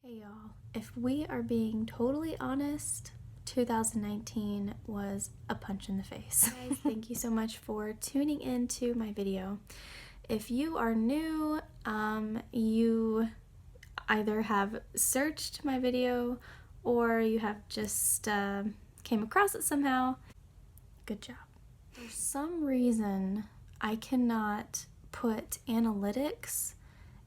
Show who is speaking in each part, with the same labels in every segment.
Speaker 1: Hey y'all, if we are being totally honest, 2019 was a punch in the face. Guys, thank you so much for tuning into my video. If you are new, you either have searched my video or you have just came across it somehow. Good job. For some reason, I cannot put analytics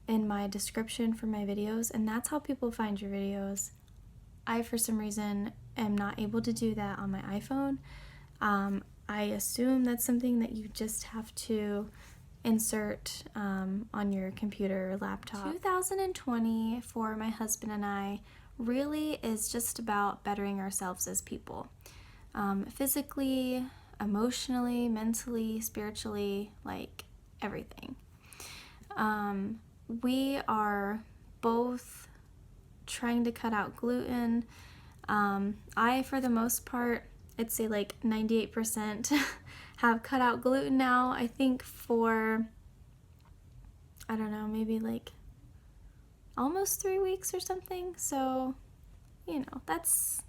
Speaker 1: in my description for my videos, and that's how people find your videos. I, for some reason, am not able to do that on my iPhone. I assume that's something that you just have to insert on your computer or laptop. 2020 for my husband and I really is just about bettering ourselves as people. Physically, emotionally, mentally, spiritually, like everything. We are both trying to cut out gluten. I, for the most part, I'd say like 98% have cut out gluten now. I think for, I don't know, maybe like almost 3 weeks or something. So, you know, that's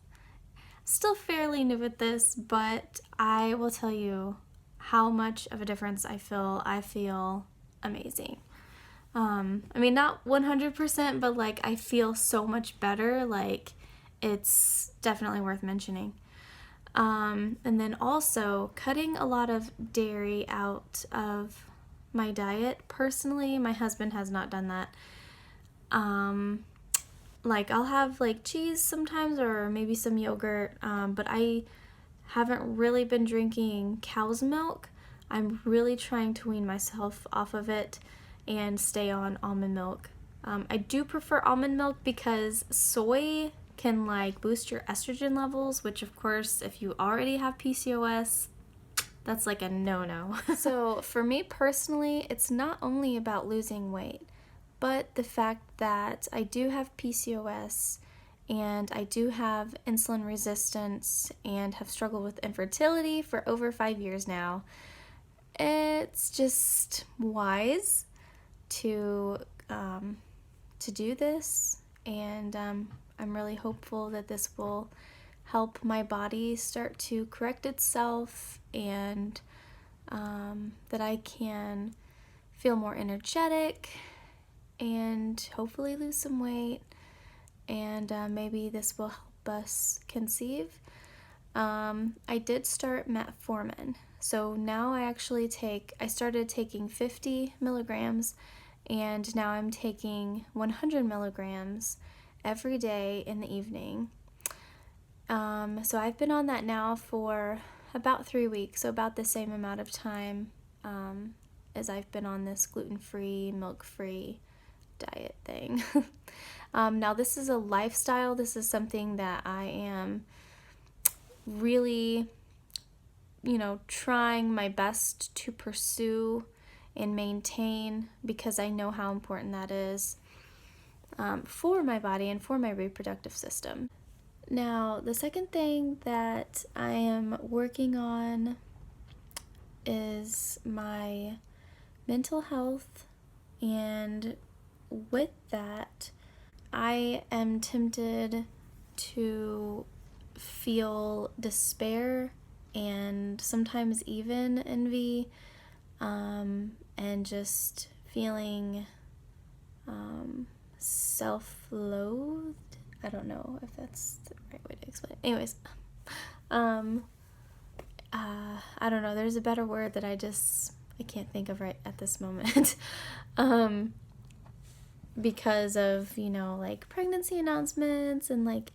Speaker 1: still fairly new at this, but I will tell you how much of a difference I feel. I feel amazing. I mean, not 100%, but like I feel so much better. Like it's definitely worth mentioning. And then also cutting a lot of dairy out of my diet. Personally, my husband has not done that. Like I'll have like cheese sometimes or maybe some yogurt, but I haven't really been drinking cow's milk. I'm really trying to wean myself off of it and stay on almond milk. I do prefer almond milk because soy can like boost your estrogen levels, which of course if you already have PCOS, that's like a no-no. So for me personally, it's not only about losing weight, but the fact that I do have PCOS and I do have insulin resistance and have struggled with infertility for over 5 years now. It's just wise to do this, and I'm really hopeful that this will help my body start to correct itself, and that I can feel more energetic and hopefully lose some weight, and maybe this will help us conceive. I did start metformin, so now I started taking 50 milligrams, and now I'm taking 100 milligrams every day in the evening. So I've been on that now for about 3 weeks, so about the same amount of time as I've been on this gluten-free, milk-free diet thing. Now this is a lifestyle. This is something that I am really, trying my best to pursue and maintain, because I know how important that is for my body and for my reproductive system. Now, the second thing that I am working on is my mental health, and with that, I am tempted to feel despair and sometimes even envy, and just feeling self-loathed. I don't know if that's the right way to explain it. Anyways, I don't know, there's a better word that I can't think of right at this moment. Because of, like pregnancy announcements and like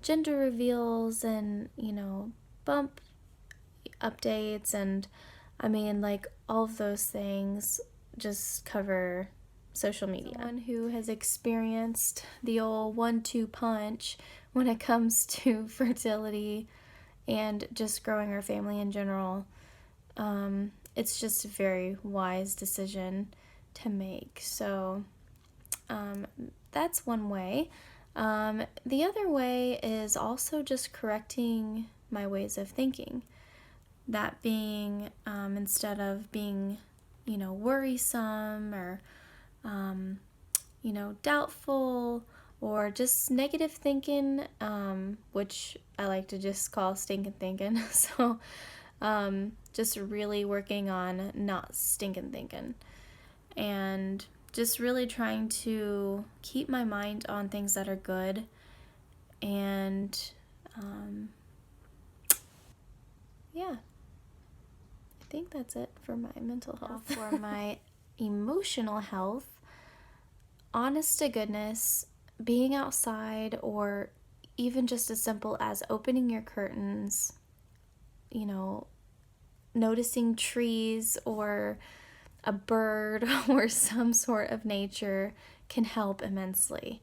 Speaker 1: gender reveals and, bump updates, and I mean, like all of those things just cover social media. Someone who has experienced the old 1-2 punch when it comes to fertility and just growing our family in general, it's just a very wise decision to make. So that's one way. The other way is also just correcting my ways of thinking. That being, instead of being, worrisome or, doubtful or just negative thinking, which I like to just call stinking thinking. So just really working on not stinking thinking, and just really trying to keep my mind on things that are good. And yeah, I think that's it for my mental health. For my emotional health, honest to goodness, being outside, or even just as simple as opening your curtains, noticing trees or a bird or some sort of nature can help immensely.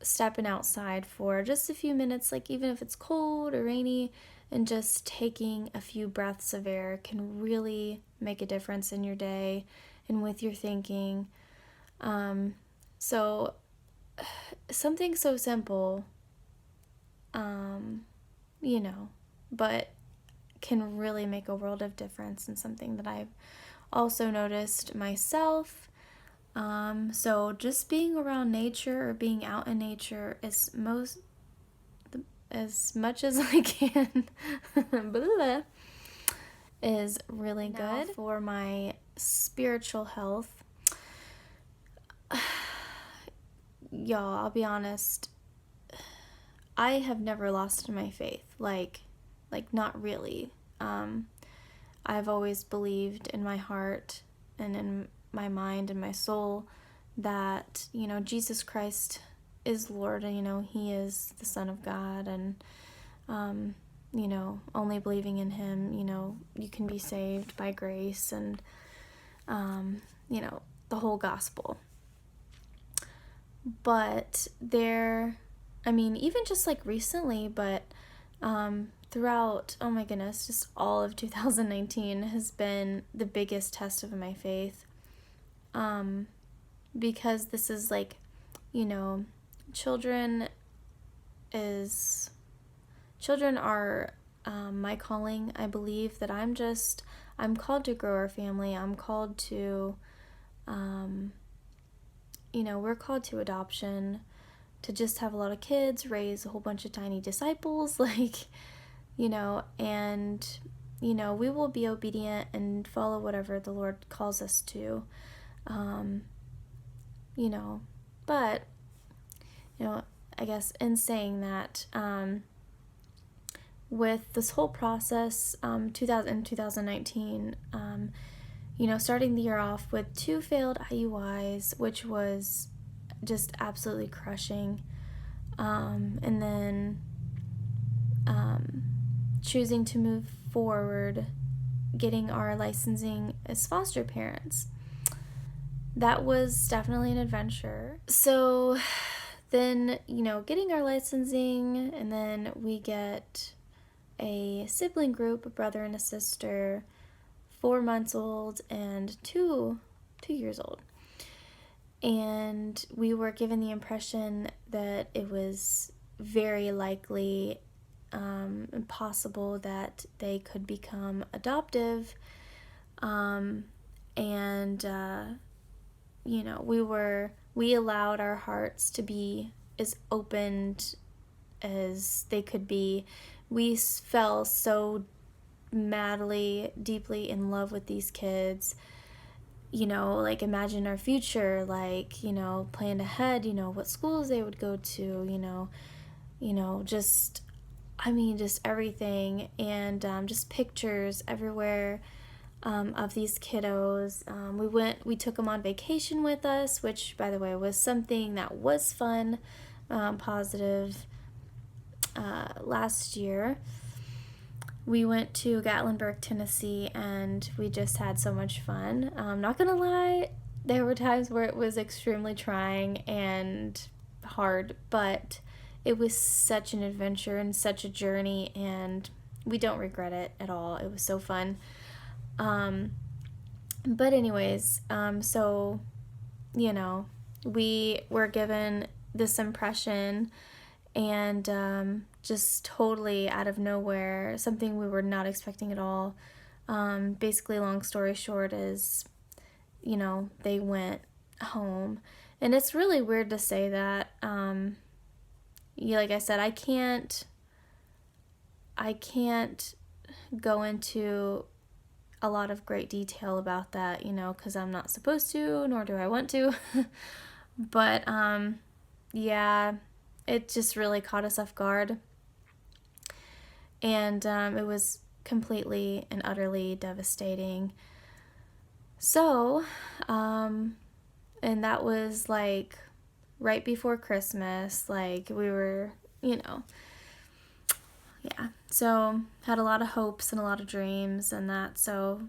Speaker 1: Stepping outside for just a few minutes, like even if it's cold or rainy, and just taking a few breaths of air can really make a difference in your day and with your thinking. So something so simple, but can really make a world of difference, and something that I've also noticed myself. So just being around nature or being out in nature as much as I can is really good. Now for my spiritual health, y'all, I'll be honest, I have never lost my faith. Like not really. I've always believed in my heart and in my mind and my soul that, Jesus Christ is Lord, and, He is the Son of God, and, only believing in Him, you can be saved by grace, and, the whole gospel. But even just like recently, but throughout, oh my goodness, just all of 2019 has been the biggest test of my faith. Because this is like, children are my calling. I believe that I'm called to grow our family. I'm called to, we're called to adoption, to just have a lot of kids, raise a whole bunch of tiny disciples, and, we will be obedient and follow whatever the Lord calls us to, but, I guess in saying that, with this whole process, 2019, starting the year off with 2 failed IUIs, which was just absolutely crushing, and then choosing to move forward, getting our licensing as foster parents. That was definitely an adventure. So then, getting our licensing, and then we get a sibling group, a brother and a sister, 4 months old and 2 years old. And we were given the impression that it was very likely possible that they could become adoptive. We allowed our hearts to be as opened as they could be. We fell so madly, deeply in love with these kids. Imagine our future, planned ahead, what schools they would go to, just everything, and just pictures everywhere of these kiddos. We took them on vacation with us, which, by the way, was something that was fun, positive. Last year, we went to Gatlinburg, Tennessee, and we just had so much fun. Not gonna lie, there were times where it was extremely trying and hard, but it was such an adventure and such a journey, and we don't regret it at all. It was so fun. But anyways, so, we were given this impression, and just totally out of nowhere, something we were not expecting at all. Basically, long story short is, they went home, And it's really weird to say that. Yeah, like I said, I can't go into a lot of great detail about that, because I'm not supposed to, nor do I want to. But yeah, it just really caught us off guard. And it was completely and utterly devastating. So, and that was like right before Christmas. Like we were, yeah. So had a lot of hopes and a lot of dreams and that. So,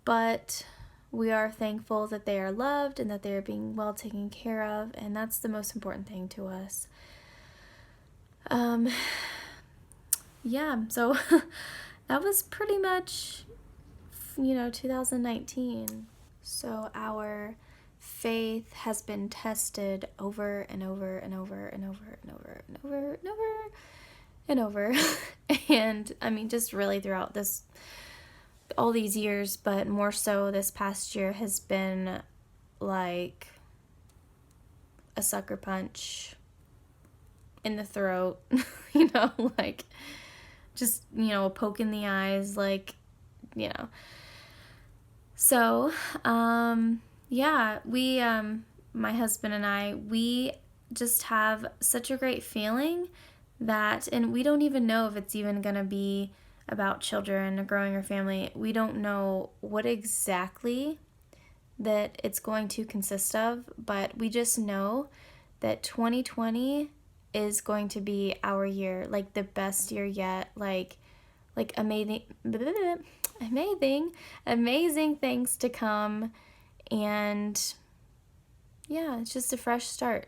Speaker 1: but we are thankful that they are loved and that they are being well taken care of, and that's the most important thing to us. Yeah, so that was pretty much, 2019. So our faith has been tested over and over and over and over and over and over and over and over. And I mean, just really throughout all these years, but more so this past year has been like a sucker punch in the throat, like just, a poke in the eyes, like, So, yeah, we, my husband and I, we just have such a great feeling that, and we don't even know if it's even going to be about children or growing our family. We don't know what exactly that it's going to consist of, but we just know that 2020 is going to be our year, like the best year yet, like amazing things to come. And yeah, it's just a fresh start.